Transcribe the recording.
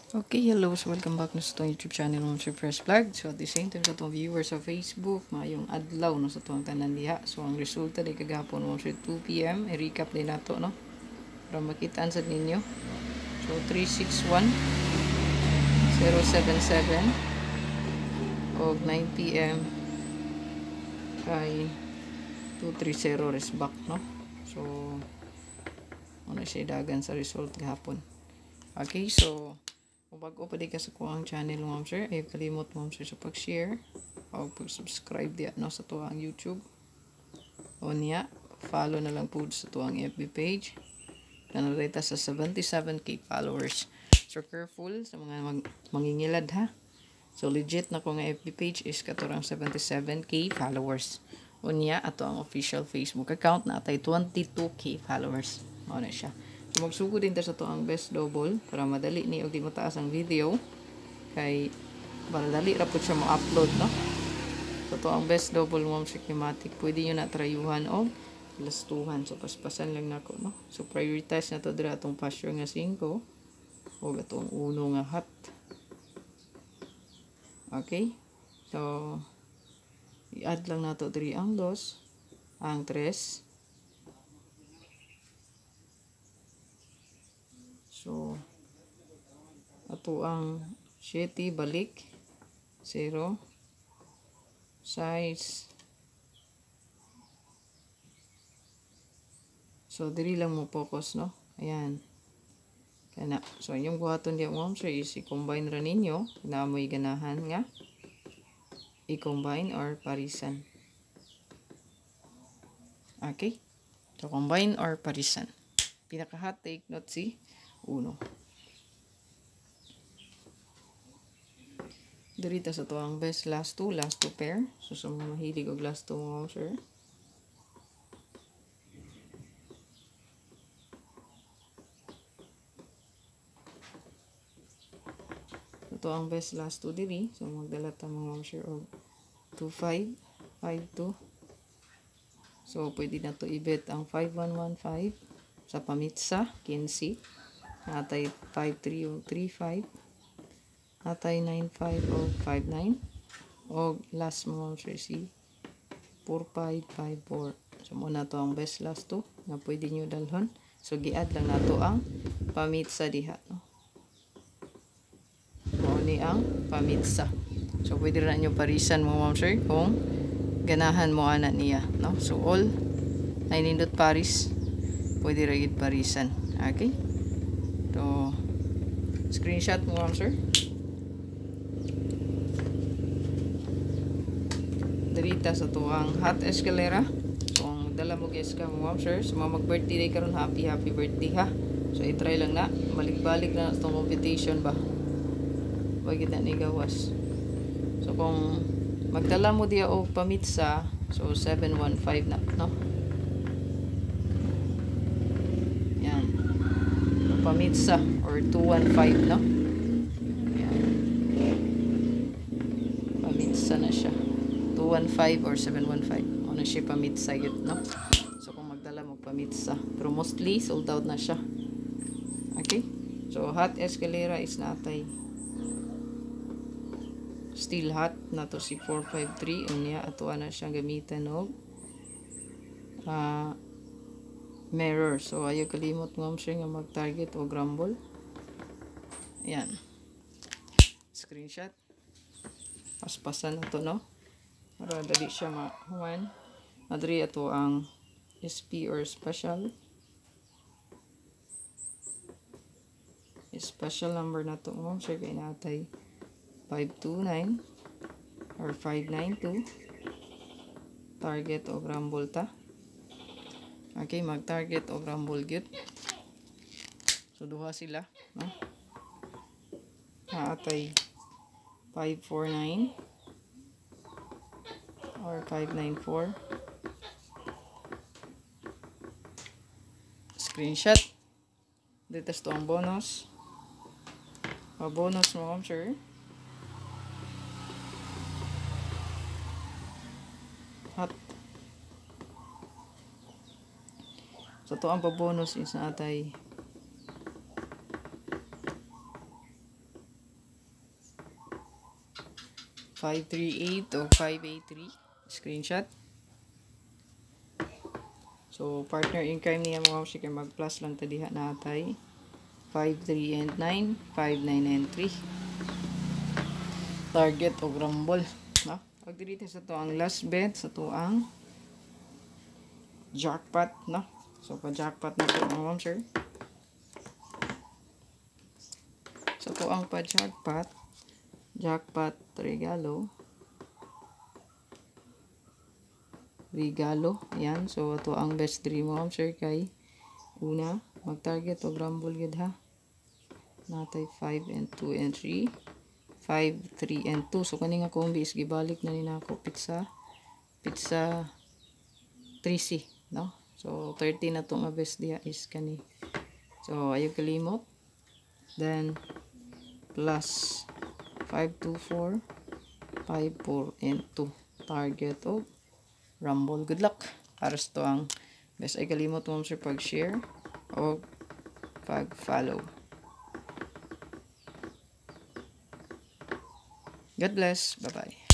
Okay, hello. So, welcome back na sa itong YouTube channel ng si Fresh Vlog. So, at the same time sa itong viewers sa Facebook, mayong adlaw no, sa itong tanan diha. So, ang resulta di kagapon mo sa 2 p.m. I-recap din nato, no? Para makitaan sa ninyo. So, 361, 077, o 9 p.m. kay 230 res back, no? So, ano siya dagan sa result gahapon. Okay, so, kung bago pa di ka sa kuang channel mo, sir, ay kalimot mo, sir, sa pag-share o pag-subscribe diya, no, sa tuwang YouTube. O niya, follow na lang po sa tuwang FB page. Na narita sa 77k followers. So, careful sa mga mangingilad, ha? So, legit na ko nga FB page is katurang 77k followers. O niya, ato ang official Facebook account na atay 22k followers. O na siya. So, magsugo din ta sa to ang best double para madali ni og di mataas ang video kay para dali ra pud siya mo upload, no? So to ang best double mo schematic pwede nyo na trayuhan og lastuhan. So paspasan lang nako, no? So prioritize na to dira atong pasture nga 5 o atong uno nga hot. Okay? So i-add lang nato diri ang 2, ang 3. So, ato ang 7 balik 0 size. So, diri lang mo focus, no? Ayan. Kana. So, yung buhaton diya mo, so is i-combine ra ninyo na amoy ganahan nga i-combine or parisan. Okay? So, combine or parisan. Pinaka-hot take note si 1. Dirita sa to ang best last 2 pair. So, sa mga mahilig og last 2 mo, sir. So, to ang best last 2 diri. So, magdala ta mga sir og 2-5, 5-2. So, pwede na to i-bet ang 5-1-1-5 sa pamitsa, 15. Natay 5-3 o 3-5. Natay 9-5 o 5-9. O last mo sir si 4-5-5-4. So, muna to ang best last 2 na pwede nyo dalhon. So, gi-add lang nato ang pamitsa diha, no? Mao ni ang pamitsa. So, pwede rin nyo parisan mo, ma'am sir, kung ganahan mo ana niya, no? So, all ay nindot paris, pwede rin parisan. Okay? So, screenshot mo, ma'am sir. Dirita sa tuwang hot escalera. So, ang dala mo guys ka mo, ma'am sir. So, mag-birthday day karon, happy birthday, ha? So, i-try lang na. Balik-balik na itong competition ba? Bagid na ni gawas. So, kung magdala mo diya o pamitsa, so 715 na, no? Yan. So, pamitsa or 215, no? Yan. Pamitsa na siya. 215 or 715. Ano siya pamitsa yun, no? So, kung magdala mo pamitsa. Pero mostly, sold out na siya. Okay? So, hot escalera is natay still hot na to si 453. Unya ato na siyang gamitan og mirror. So ayo kalimot ngam siya nga mag-target o grumble. Ayan. Screenshot. Paspasan na to, no? Para dali siya ma-human. Madri ato ang SP or special. Special number na to ngam siya kay natay 529 or 592 target o grumble ta. Okay, mag-target o grumble gyud. So duha sila, no? Atay 549 or 594. Screenshot. Dito to ang bonus. Bonus mo, sir. Hot. So, ito ang bonus is natay 538 o 583. Screenshot. So, partner in crime niya mga mamsir kay mag-plus lang tadiha natay. 5, 3, and 9. 5, 9, and 3. Target o rumble. No? Pag dito sa to ang last bet, sa to ang jackpot. No? So, pa-jackpot na po mga mamsir. So, to ang pa-jackpot. Jackpot regalo. Ayan. So, ito ang best dream mo, sir, kay una, mag-target o rumble yun, ha? Natay 5 and 2 and 3. 5, 3 and 2. So, kaning akong bis, gibalik na nina ako pizza 3C, no? So, 30 na itong best dia is kani. So, ayaw kalimot. Then, plus 5, 2, 4. 5, 4, and 2. Target o rumble. Good luck. Aras to ang best. Ay kalimot mo sir pag-share o pag-follow. God bless. Bye-bye.